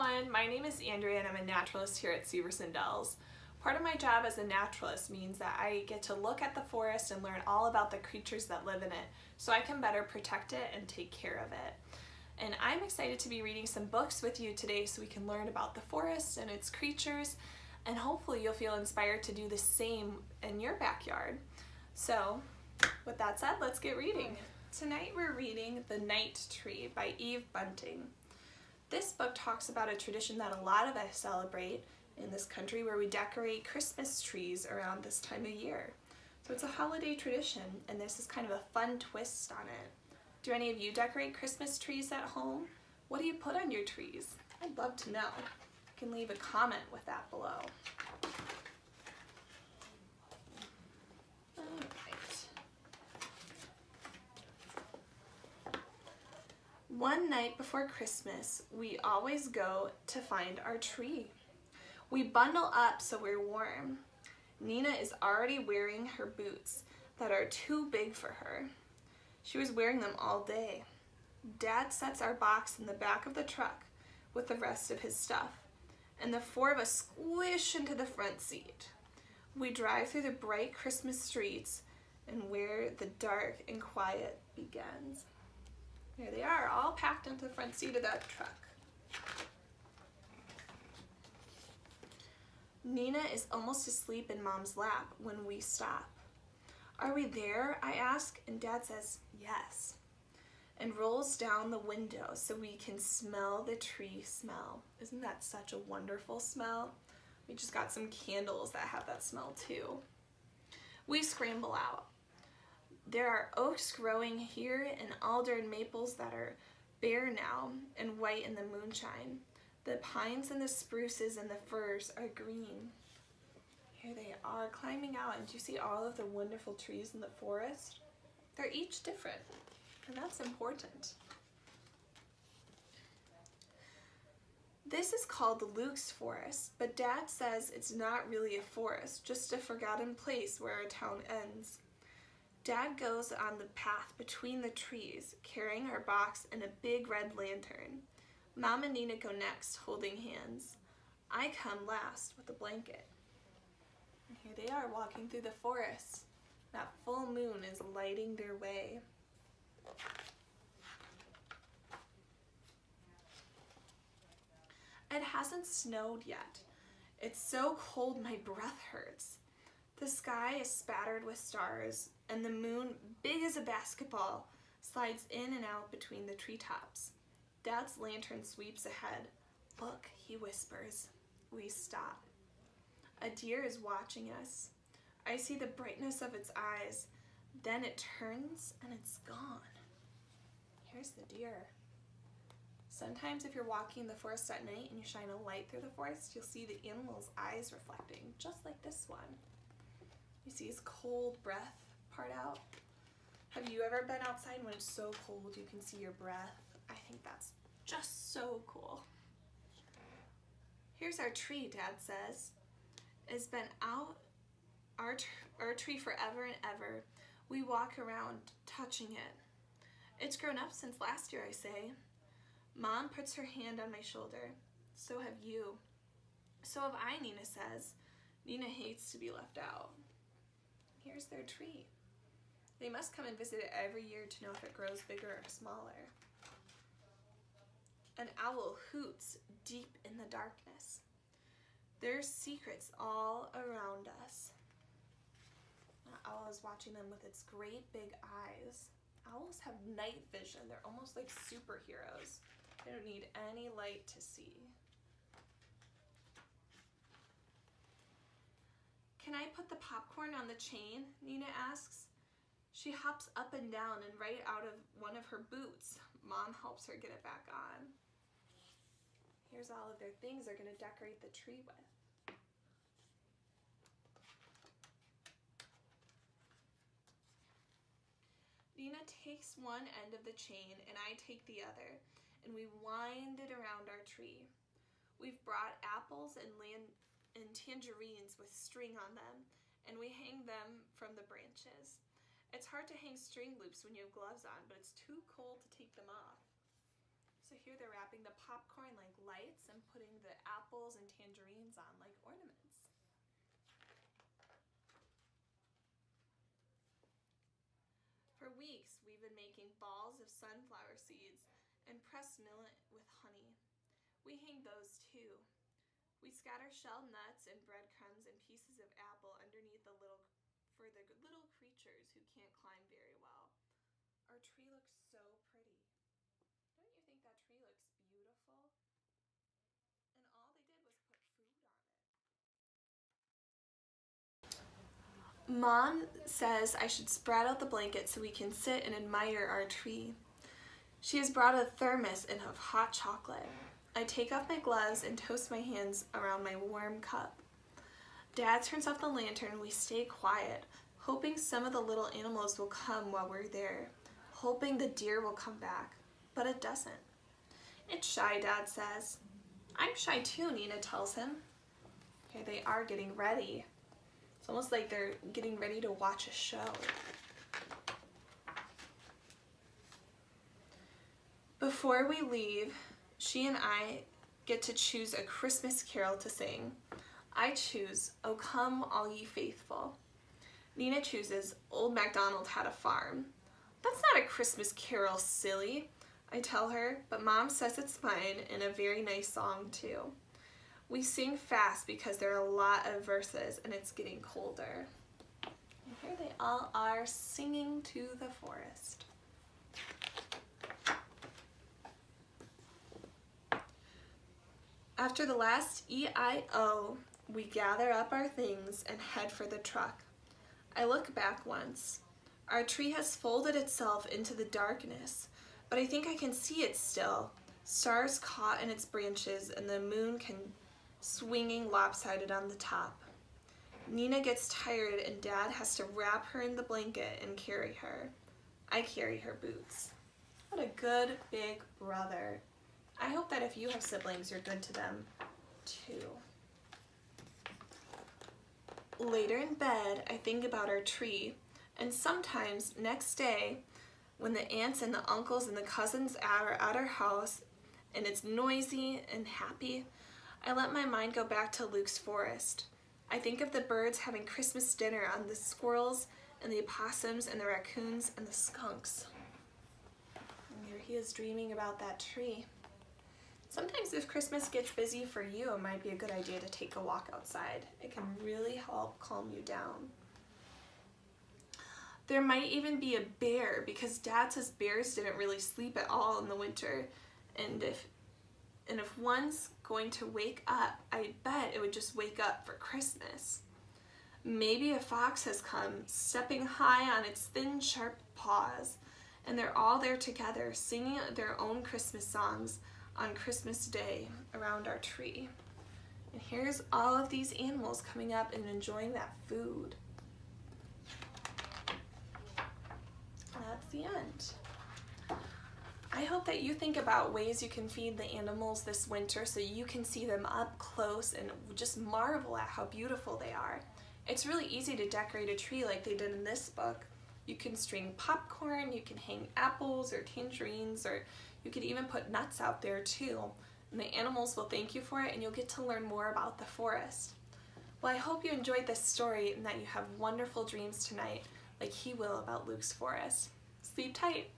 everyone, my name is Andrea and I'm a naturalist here at Severson Dells. Part of my job as a naturalist means that I get to look at the forest and learn all about the creatures that live in it so I can better protect it and take care of it. And I'm excited to be reading some books with you today so we can learn about the forest and its creatures, and hopefully you'll feel inspired to do the same in your backyard. So with that said, let's get reading. Tonight we're reading The Night Tree by Eve Bunting. This book talks about a tradition that a lot of us celebrate in this country where we decorate Christmas trees around this time of year. So it's a holiday tradition and this is kind of a fun twist on it. Do any of you decorate Christmas trees at home? What do you put on your trees? I'd love to know. You can leave a comment with that below. One night before Christmas, we always go to find our tree. We bundle up so we're warm. Nina is already wearing her boots that are too big for her. She was wearing them all day. Dad sets our box in the back of the truck with the rest of his stuff, and the four of us squish into the front seat. We drive through the bright Christmas streets and where the dark and quiet begins. Here they are, all packed into the front seat of that truck. Nina is almost asleep in Mom's lap when we stop. Are we there? I ask, and Dad says yes, and rolls down the window so we can smell the tree smell. Isn't that such a wonderful smell? We just got some candles that have that smell too. We scramble out. There are oaks growing here and alder and maples that are bare now and white in the moonshine. The pines and the spruces and the firs are green. Here they are climbing out, and do you see all of the wonderful trees in the forest? They're each different, and that's important. This is called Luke's Forest, but Dad says it's not really a forest, just a forgotten place where our town ends. Dad goes on the path between the trees, carrying our box and a big red lantern. Mom and Nina go next, holding hands. I come last with a blanket. And here they are walking through the forest. That full moon is lighting their way. It hasn't snowed yet. It's so cold my breath hurts. The sky is spattered with stars, and the moon, big as a basketball, slides in and out between the treetops. Dad's lantern sweeps ahead. Look, he whispers. We stop. A deer is watching us. I see the brightness of its eyes. Then it turns and it's gone. Here's the deer. Sometimes if you're walking in the forest at night and you shine a light through the forest, you'll see the animal's eyes reflecting, just like this one. You see his cold breath part out. Have you ever been outside when it's so cold you can see your breath? I think that's just so cool. Here's our tree, Dad says. It's been out our tree forever and ever. We walk around touching it. It's grown up since last year, I say. Mom puts her hand on my shoulder. So have you. So have I, Nina says. Nina hates to be left out. Here's their tree. They must come and visit it every year to know if it grows bigger or smaller. An owl hoots deep in the darkness. There's secrets all around us. An owl is watching them with its great big eyes. Owls have night vision. They're almost like superheroes. They don't need any light to see. Can I put the popcorn on the chain? Nina asks. She hops up and down and right out of one of her boots. Mom helps her get it back on. Here's all of their things they're going to decorate the tree with. Nina takes one end of the chain and I take the other, and we wind it around our tree. We've brought apples and tangerines with string on them, and we hang them from the branches. It's hard to hang string loops when you have gloves on, but it's too cold to take them off. So here they're wrapping the popcorn like lights and putting the apples and tangerines on like ornaments. For weeks, we've been making balls of sunflower seeds and pressed millet with honey. We hang those too. We scatter shelled nuts and breadcrumbs and pieces of apple underneath for the little creatures who can't climb very well. Our tree looks so pretty. Don't you think that tree looks beautiful? And all they did was put food on it. Mom says I should spread out the blanket so we can sit and admire our tree. She has brought a thermos and of hot chocolate. I take off my gloves and toast my hands around my warm cup. Dad turns off the lantern and we stay quiet, hoping some of the little animals will come while we're there, hoping the deer will come back, but it doesn't. It's shy, Dad says. I'm shy too, Nina tells him. Here they are getting ready. It's almost like they're getting ready to watch a show. Before we leave, she and I get to choose a Christmas carol to sing. I choose, "O Come All Ye Faithful." Nina chooses, "Old MacDonald Had a Farm." That's not a Christmas carol, silly, I tell her, but Mom says it's fine and a very nice song too. We sing fast because there are a lot of verses and it's getting colder. And here they all are singing to the forest. After the last E-I-O, we gather up our things and head for the truck. I look back once. Our tree has folded itself into the darkness, but I think I can see it still. Stars caught in its branches and the moon swinging lopsided on the top. Nina gets tired and Dad has to wrap her in the blanket and carry her. I carry her boots. What a good big brother. I hope that if you have siblings, you're good to them too. Later in bed, I think about our tree, and sometimes next day, when the aunts and the uncles and the cousins are at our house and it's noisy and happy, I let my mind go back to Luke's forest. I think of the birds having Christmas dinner on the squirrels and the opossums and the raccoons and the skunks. And here he is dreaming about that tree. Sometimes if Christmas gets busy for you, it might be a good idea to take a walk outside. It can really help calm you down. There might even be a bear because Dad says bears didn't really sleep at all in the winter. And if one's going to wake up, I bet it would just wake up for Christmas. Maybe a fox has come, stepping high on its thin, sharp paws, and they're all there together, singing their own Christmas songs on Christmas Day around our tree. And here's all of these animals coming up and enjoying that food. That's the end. I hope that you think about ways you can feed the animals this winter so you can see them up close and just marvel at how beautiful they are. It's really easy to decorate a tree like they did in this book. You can string popcorn, you can hang apples or tangerines, or you could even put nuts out there too. And the animals will thank you for it and you'll get to learn more about the forest. Well, I hope you enjoyed this story and that you have wonderful dreams tonight like he will about Luke's forest. Sleep tight.